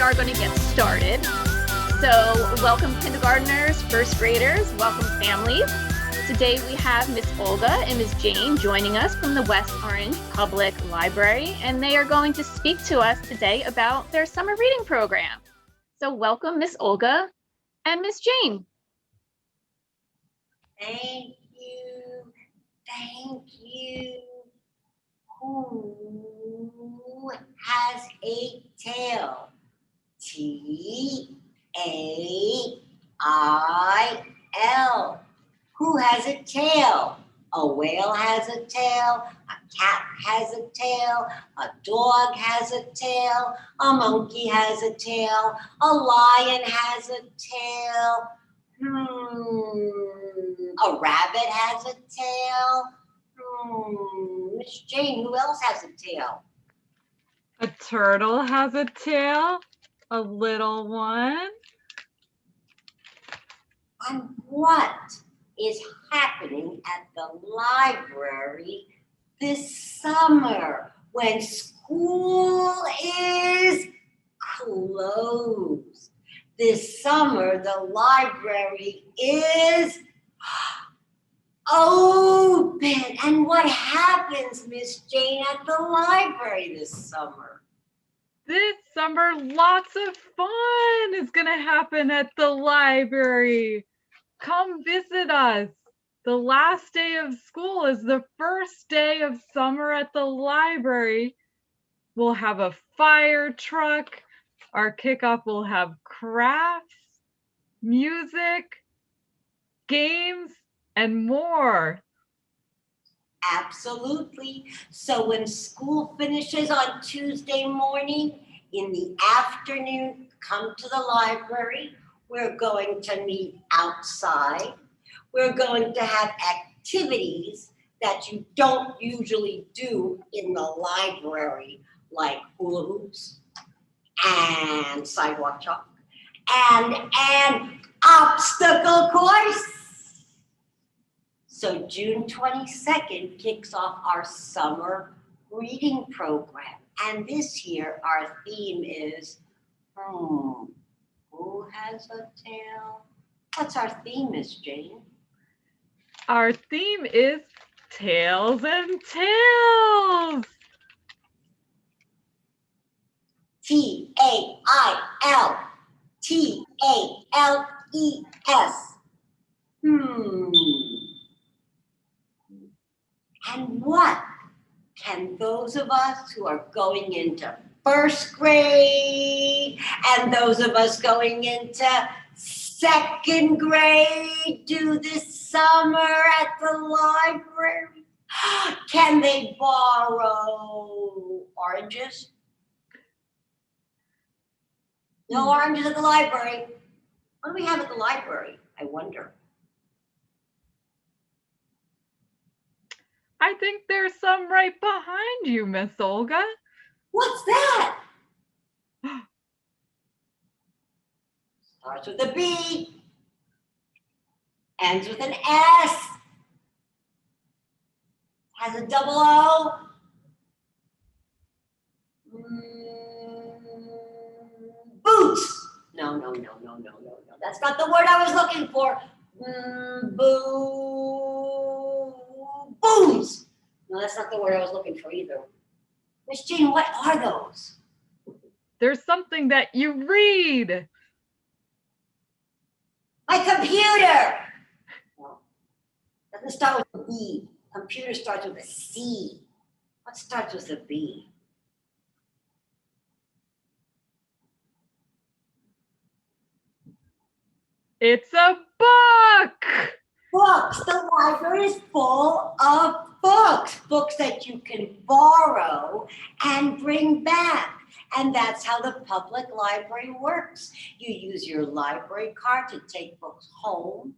are going to get started. So welcome kindergartners, first graders, welcome families. Today we have Miss Olga and Miss Jane joining us from the West Orange Public Library, and they are going to speak to us today about their summer reading program. So welcome Miss Olga and Miss Jane. Thank you. Thank you. Who has a tail? T-A-I-L. Who has a tail? A whale has a tail, a cat has a tail, a dog has a tail, a monkey has a tail, a lion has a tail. A rabbit has a tail. Miss Jane, who else has a tail? A turtle has a tail, a little one. And what is happening at the library this summer when school is closed? This summer, the library is open. And what happens, Miss Jane, at the library this summer? This summer, lots of fun is going to happen at the library. Come visit us. The last day of school is the first day of summer at the library. We'll have a fire truck. Our kickoff will have crafts, music, games, and more. Absolutely. So when school finishes on Tuesday morning, in the afternoon, come to the library. We're going to meet outside. We're going to have activities that you don't usually do in the library, like hula hoops and sidewalk chalk and obstacle course. So June 22nd kicks off our summer reading program. And this year our theme is, who has a tail? What's our theme, Miss Jane? Our theme is Tails and Tales. T-A-I-L. T-A-L-E-S. And what can those of us who are going into first grade and those of us going into second grade do this summer at the library? Can they borrow oranges? No oranges at the library. What do we have at the library, I wonder? I think there's some right behind you, Miss Olga. What's that? Starts with a B, ends with an S, has a double O. Boots. No. That's not the word I was looking for. Booms. No, that's not the word I was looking for either. Miss Jane, what are those? There's something that you read. My computer. No, doesn't start with a B. Computer starts with a C. What starts with a B? It's a book. Books. The library is full of books. Books that you can borrow and bring back. And that's how the public library works. You use your library card to take books home.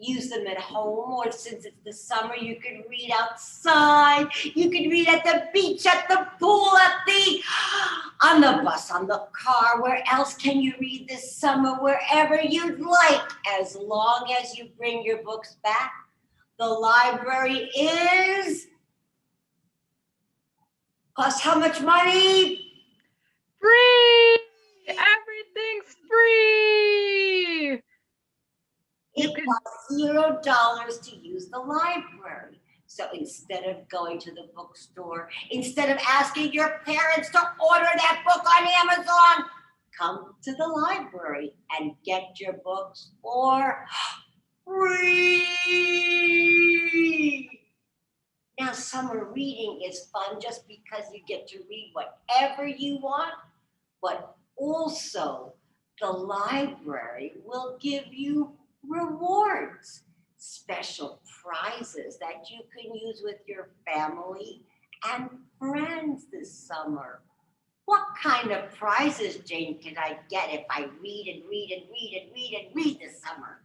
Use them at home, or since it's the summer, you can read outside. You can read at the beach, at the pool, on the bus, on the car. Where else can you read this summer? Wherever you'd like, as long as you bring your books back. The library costs how much money? Free $0 to use the library. So instead of going to the bookstore, instead of asking your parents to order that book on Amazon, come to the library and get your books for free. Now, summer reading is fun just because you get to read whatever you want, but also the library will give you rewards, special prizes that you can use with your family and friends this summer. What kind of prizes, Jane, can I get if I read and read and read and read and read this summer?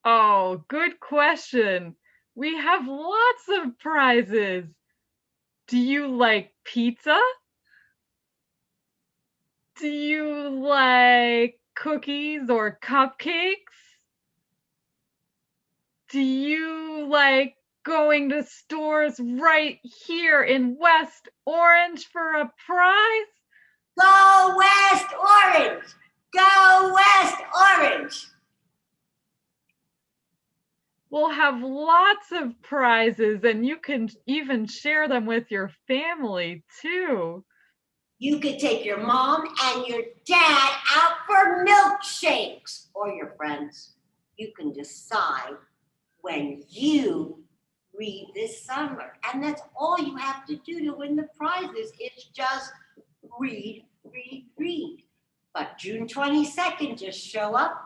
Oh, good question. We have lots of prizes. Do you like pizza? Do you like cookies or cupcakes? Do you like going to stores right here in West Orange for a prize? Go West Orange! Go West Orange! We'll have lots of prizes, and you can even share them with your family too. You could take your mom and your dad out for milkshakes, or your friends. You can decide when you read this summer. And that's all you have to do to win the prizes. It's just read, read, read. But June 22nd, just show up,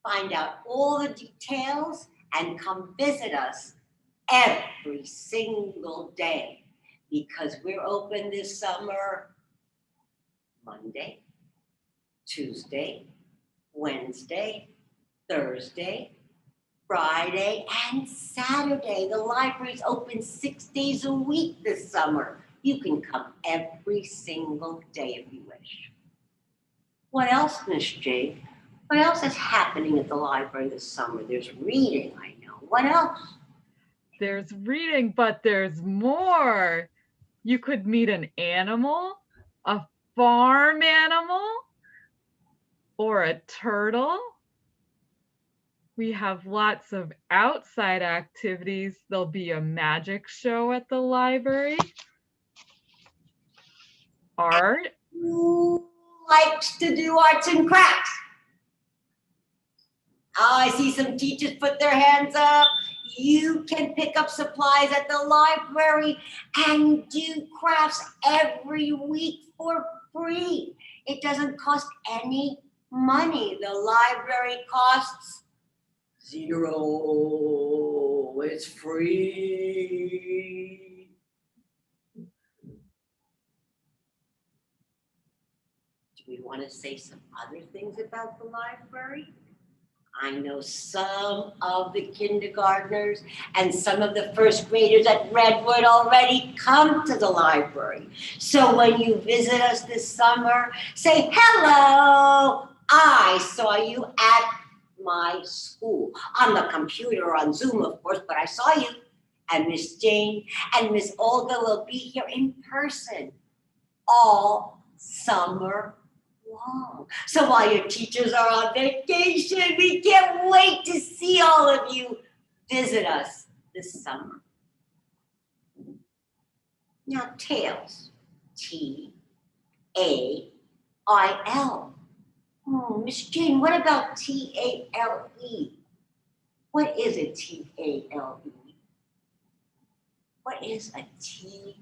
find out all the details, and come visit us every single day, because we're open this summer Monday, Tuesday, Wednesday, Thursday, Friday, and Saturday. The library's open 6 days a week this summer. You can come every single day if you wish. What else, Miss Jade? What else is happening at the library this summer? There's reading, I know. What else? There's reading, but there's more. You could meet an animal, a farm animal, or a turtle. We have lots of outside activities. There'll be a magic show at the library. Art. Who likes to do arts and crafts? Oh, I see some teachers put their hands up. You can pick up supplies at the library and do crafts every week for free. It doesn't cost any money. The library costs $0. It's free. Do we want to say some other things about the library? I know some of the kindergartners and some of the first graders at Redwood already come to the library. So when you visit us this summer, say, hello, I saw you at my school. On the computer or on Zoom, of course, but I saw you. And Miss Jane and Miss Olga will be here in person all summer long. So while your teachers are on vacation, we can't wait to see all of you visit us this summer. Now, TAIL. T-A-I-L. Oh, Miss Jane, what about T-A-L-E? What is a T-A-L-E? What is a T-A-L-E?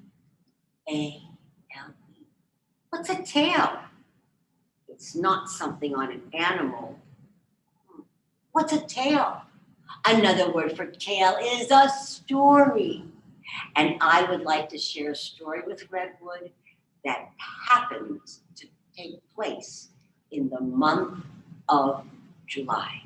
What's a tail? It's not something on an animal. What's a tale? Another word for tale is a story. And I would like to share a story with Redwood that happens to take place in the month of July.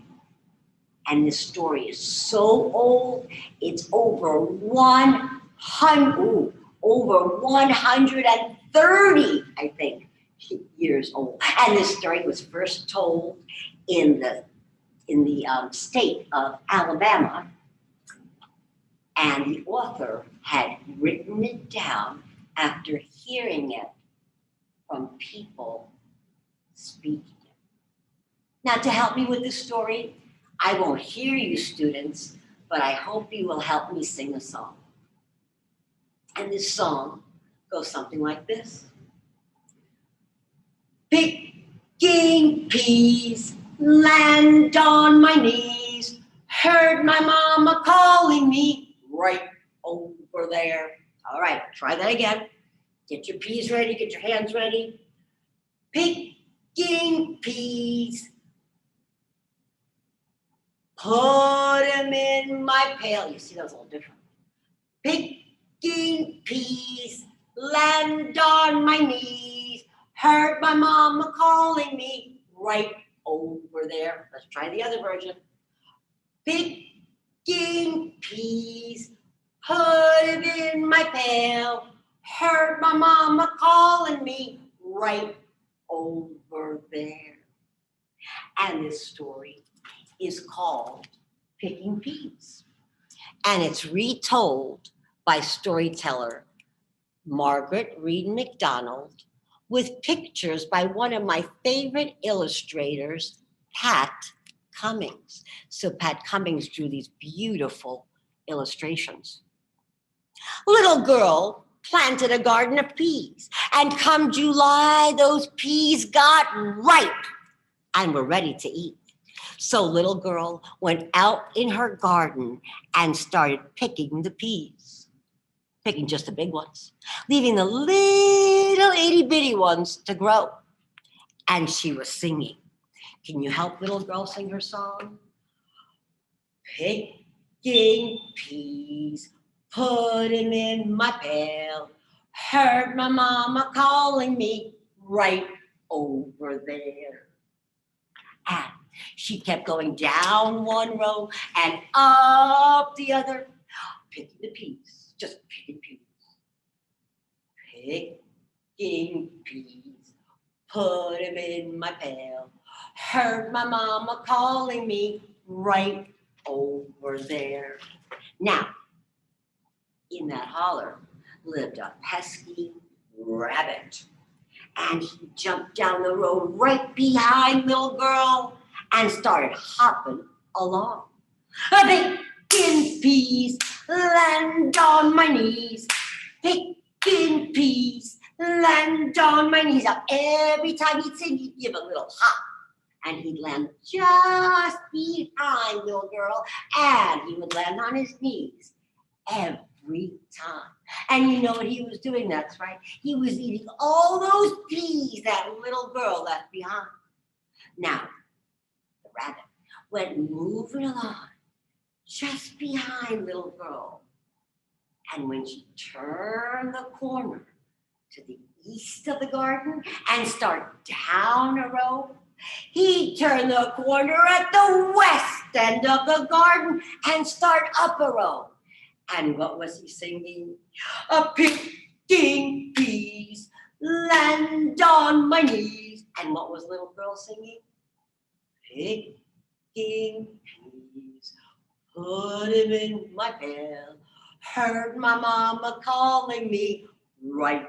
And this story is so old, it's over 130, I think, years old. And this story was first told in the state of Alabama, and the author had written it down after hearing it from people speaking it. Now, to help me with the story, I won't hear you, students, but I hope you will help me sing a song. And this song goes something like this. Picking peas, land on my knees, heard my mama calling me right over there. All right, try that again. Get your peas ready, get your hands ready. Picking peas, put them in my pail. You see, that was a little different. Picking peas, land on my knees, heard my mama calling me right over there. Let's try the other version. Picking peas, put them in my pail, heard my mama calling me right over there. And this story is called Picking Peas. And it's retold by storyteller Margaret Reed McDonald with pictures by one of my favorite illustrators, Pat Cummings. So Pat Cummings drew these beautiful illustrations. Little girl planted a garden of peas, and come July, those peas got ripe and were ready to eat. So little girl went out in her garden and started picking the peas, picking just the big ones, leaving the little itty bitty ones to grow. And she was singing. Can you help little girl sing her song? Picking peas, put them in my pail, heard my mama calling me right over there. And she kept going down one row and up the other, picking the peas, just picking peas. Picking peas, put them in my pail, heard my mama calling me right over there. Now, in that holler lived a pesky rabbit. And he jumped down the road right behind little girl and started hopping along. Picking peas, land on my knees. Picking peas, land on my knees. Now, every time he'd sing, he'd give a little hop. And he'd land just behind little girl. And he would land on his knees every time. And you know what he was doing? That's right. He was eating all those peas that little girl left behind. Now, the rabbit went moving along just behind little girl. And when she turned the corner to the east of the garden and started down a road, he turned the corner at the west end of the garden and started up a road. And what was he singing? Picking peas, land on my knees. And what was little girl singing? Picking peas, put him in my pail, heard my mama calling me right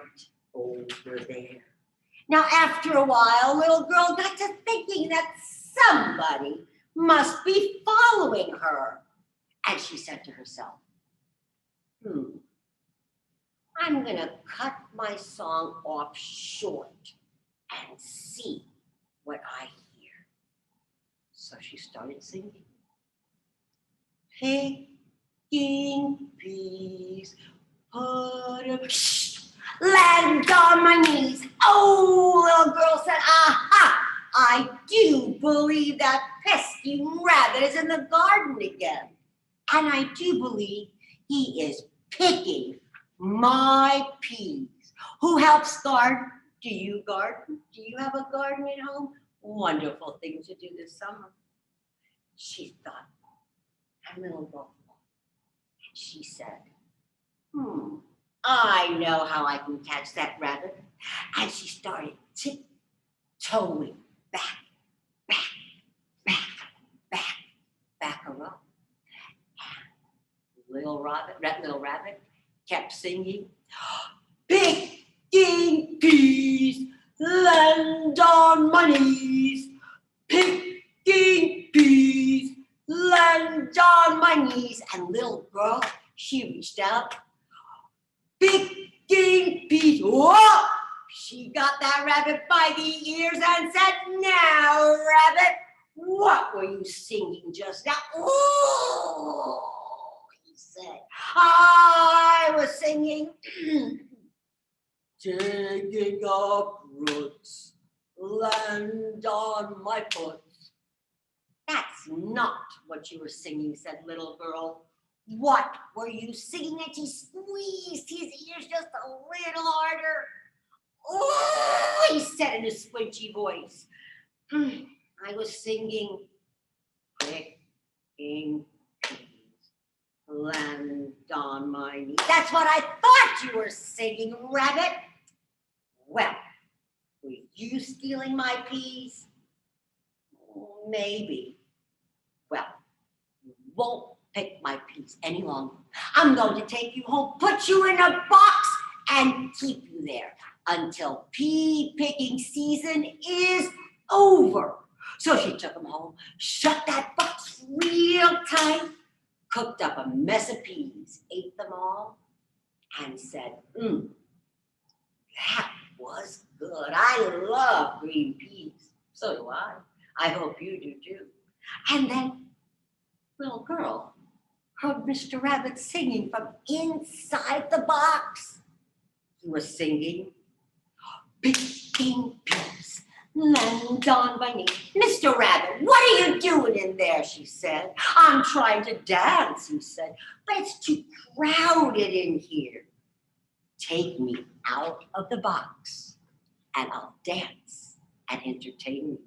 over there. Now, after a while, little girl got to thinking that somebody must be following her. And she said to herself, I'm gonna cut my song off short and see what I hear. So she started singing. Picking peas, put a land on my knees. Oh, little girl said, aha, I do believe that pesky rabbit is in the garden again. And I do believe he is picking my peas. Who helps garden? Do you garden? Do you have a garden at home? Wonderful thing to do this summer. She thought, and little girl thought, and she said, I know how I can catch that rabbit. And she started tiptoeing back a row. Little rabbit kept singing, picking peas, land on my knees. Picking peas, on my knees. And little girl, she reached out, picking Pete. Whoa! She got that rabbit by the ears and said, "Now, rabbit, what were you singing just now?" "Oh," he said, "I was singing, digging up roots, land on my foot." "That's not what you were singing," said little girl. "What were you singing?" And she squeezed his ears just a little harder. "Oh," he said in a squinchy voice, "I was singing, picking peas, land on my knees." "That's what I thought you were singing, rabbit." "Well, were you stealing my peas?" "Maybe." "Well, you won't pick my peas any longer. I'm going to take you home, put you in a box, and keep you there until pea picking season is over." So she took him home, shut that box real tight, cooked up a mess of peas, ate them all, and said, "That was good. I love green peas." "So do I. I hope you do too." And then little girl heard Mr. Rabbit singing from inside the box. He was singing, "Picking peas, land on my knee." "Mr. Rabbit, what are you doing in there?" she said. "I'm trying to dance," he said, "but it's too crowded in here." "Take me out of the box and I'll dance and entertain you."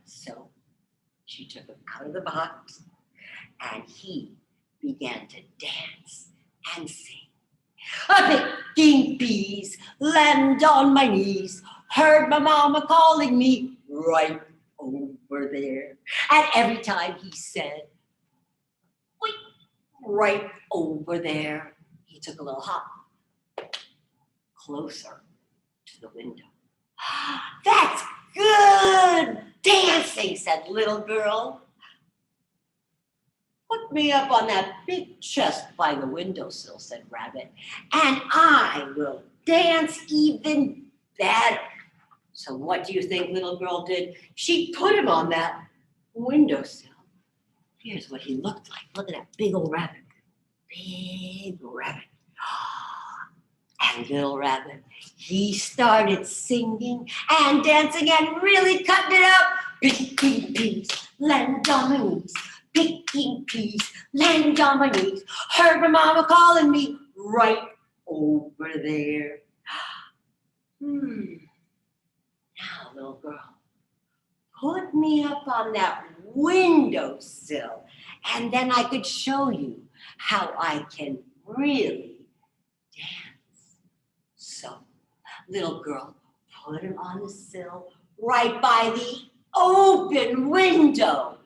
So she took him out of the box and he began to dance and sing. "Picking peas, land on my knees, heard my mama calling me right over there." And every time he said, "Wait, right over there," he took a little hop closer to the window. "That's good dancing," said little girl. "Put me up on that big chest by the windowsill," said Rabbit, "and I will dance even better." So what do you think little girl did? She put him on that windowsill. Here's what he looked like. Look at that big old rabbit. Big rabbit. And little Rabbit, he started singing and dancing and really cutting it up. "Picking peas, land on my knees. Picking peas, land on my knees. Heard my mama calling me right over there." Now, little girl, put me up on that windowsill, and then I could show you how I can really dance. So, little girl put him on the sill right by the open window.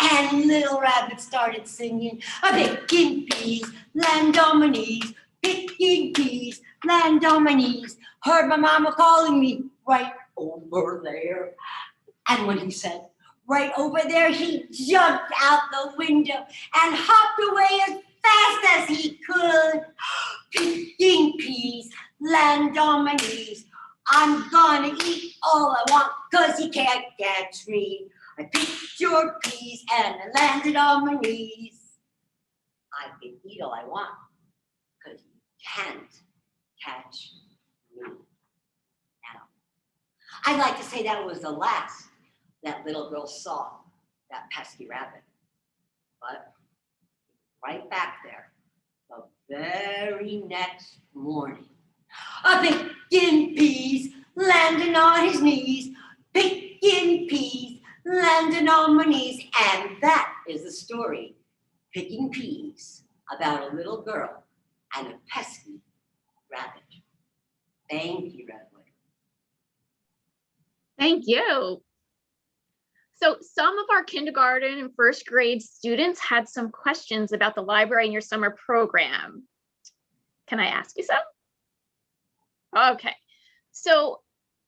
And little Rabbit started singing, "Picking peas, land on my knees. Picking peas, land on my knees. Heard my mama calling me right over there." And when he said, "right over there," he jumped out the window and hopped away as fast as he could. "Picking peas, land on my knees. I'm gonna eat all I want, 'cause you can't catch me. I picked your peas and I landed on my knees. I can eat all I want, 'cause you can't catch me." Now, I'd like to say that was the last that little girl saw that pesky rabbit. But right back there, the very next morning, picking peas, landing on his knees. Picking peas, landing on my knees. And that is the story, Picking Peas, about a little girl and a pesky rabbit. Thank you, Redwood. Thank you. So some of our kindergarten and first grade students had some questions about the library in your summer program. Can I ask you some? Okay. So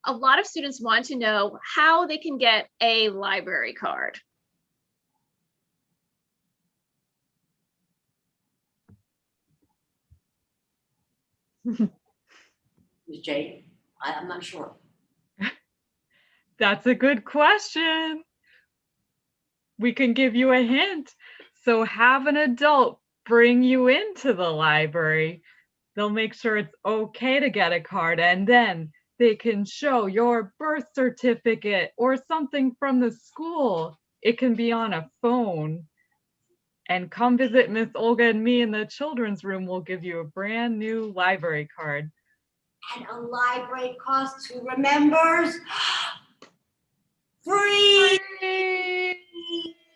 a lot of students want to know how they can get a library card. Ms. Jane, I'm not sure. That's a good question. We can give you a hint. So have an adult bring you into the library. They'll make sure it's okay to get a card, and then they can show your birth certificate or something from the school. It can be on a phone. And come visit Miss Olga and me in the children's room. We'll give you a brand new library card. And a library cost, who remembers? Free!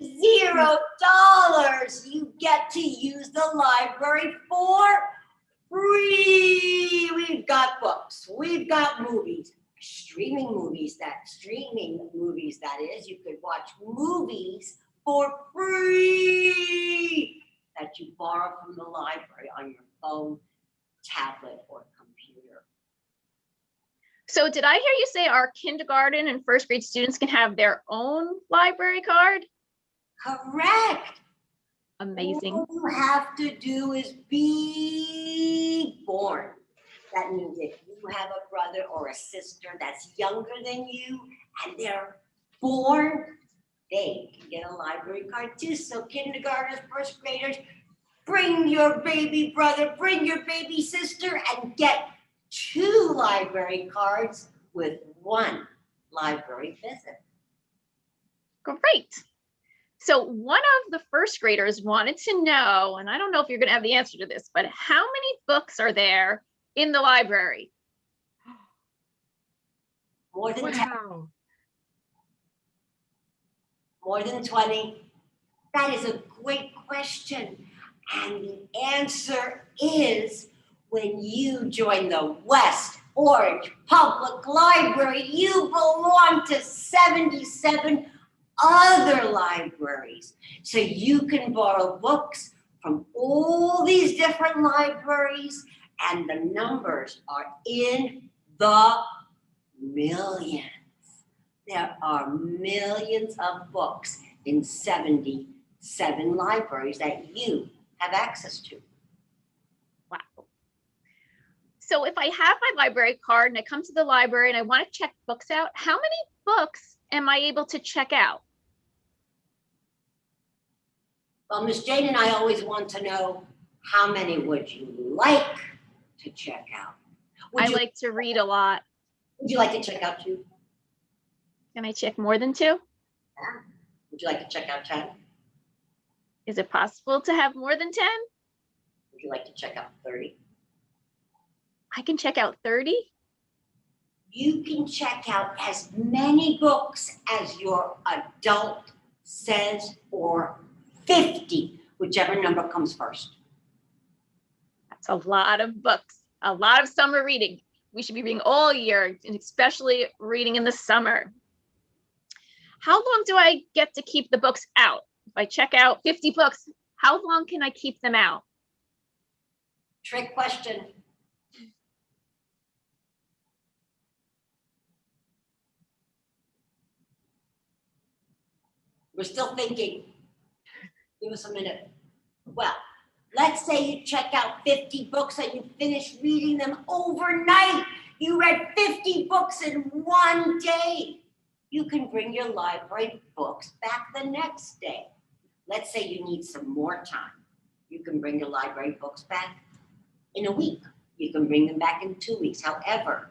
$0. You get to use the library for free. We've got books, we've got movies, streaming movies, that is. You could watch movies for free that you borrow from the library on your phone, tablet, or computer. So did I hear you say our kindergarten and first grade students can have their own library card? Correct. Amazing. All you have to do is be born. That means if you have a brother or a sister that's younger than you and they're born, they can get a library card too. So kindergartners, first graders, bring your baby brother, bring your baby sister, and get 2 library cards with 1 library visit. Great. So one of the first graders wanted to know, and I don't know if you're going to have the answer to this, but how many books are there in the library? More than 10. Wow. More than 20? That is a great question. And the answer is, when you join the West Orange Public Library, you belong to 77 other libraries. So you can borrow books from all these different libraries, and the numbers are in the millions. There are millions of books in 77 libraries that you have access to. Wow. So if I have my library card and I come to the library and I want to check books out, how many books am I able to check out? Well, Miss Jane and I always want to know, how many would you like to check out? I like to read a lot. Would you like to check out 2? Can I check more than 2? Yeah. Would you like to check out 10? Is it possible to have more than 10? Would you like to check out 30? I can check out 30? You can check out as many books as your adult says, or 50, whichever number comes first. That's a lot of books, a lot of summer reading. We should be reading all year, and especially reading in the summer. How long do I get to keep the books out? If I check out 50 books, how long can I keep them out? Trick question. We're still thinking. Give us a minute. Well, let's say you check out 50 books and you finish reading them overnight. You read 50 books in one day. You can bring your library books back the next day. Let's say you need some more time. You can bring your library books back in a week. You can bring them back in 2 weeks. However,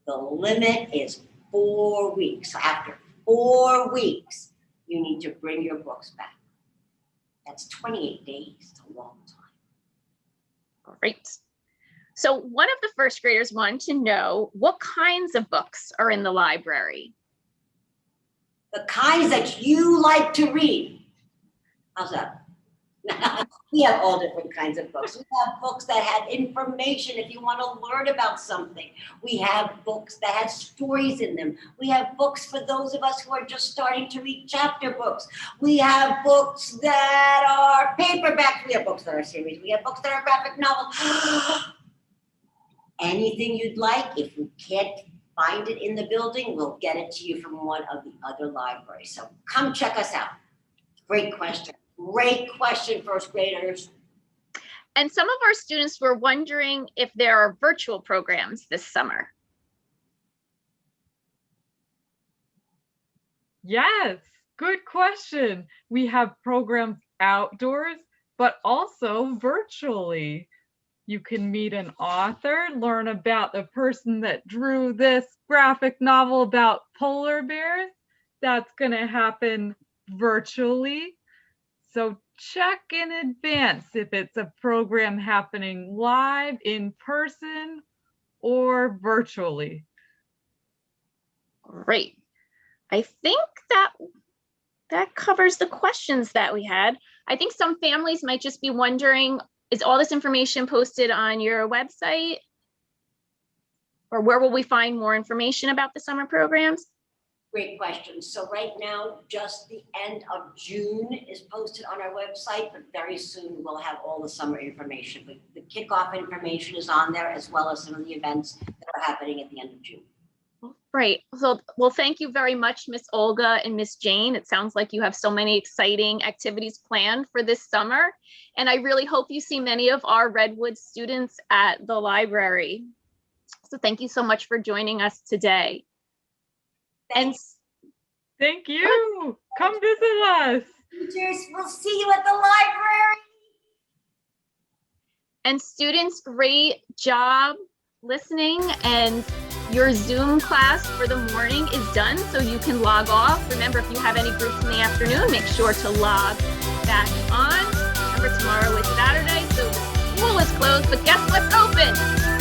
the limit is 4 weeks. So after 4 weeks, you need to bring your books back. That's 28 days. It's a long time. Great. So one of the first graders wanted to know, what kinds of books are in the library? The kinds that you like to read. How's that? We have all different kinds of books. We have books that have information if you want to learn about something. We have books that have stories in them. We have books for those of us who are just starting to read chapter books. We have books that are paperbacks. We have books that are series. We have books that are graphic novels. Anything you'd like. If you can't find it in the building, we'll get it to you from one of the other libraries. So come check us out. Great question. Great question, first graders. And some of our students were wondering if there are virtual programs this summer. Yes, good question. We have programs outdoors, but also virtually. You can meet an author, learn about the person that drew this graphic novel about polar bears. That's going to happen virtually. So check in advance if it's a program happening live, in person, or virtually. Great. I think that covers the questions that we had. I think some families might just be wondering, is all this information posted on your website? Or where will we find more information about the summer programs? Great question. So right now, just the end of June is posted on our website, but very soon we'll have all the summer information. But the kickoff information is on there, as well as some of the events that are happening at the end of June. Right. So, well, thank you very much, Miss Olga and Miss Jane. It sounds like you have so many exciting activities planned for this summer. And I really hope you see many of our Redwood students at the library. So thank you so much for joining us today. And thank you. Come visit us. Teachers, we'll see you at the library. And students, great job listening. And your Zoom class for the morning is done, so you can log off. Remember, if you have any groups in the afternoon, make sure to log back on. Remember, tomorrow is Saturday, so the school is closed, but guess what's open?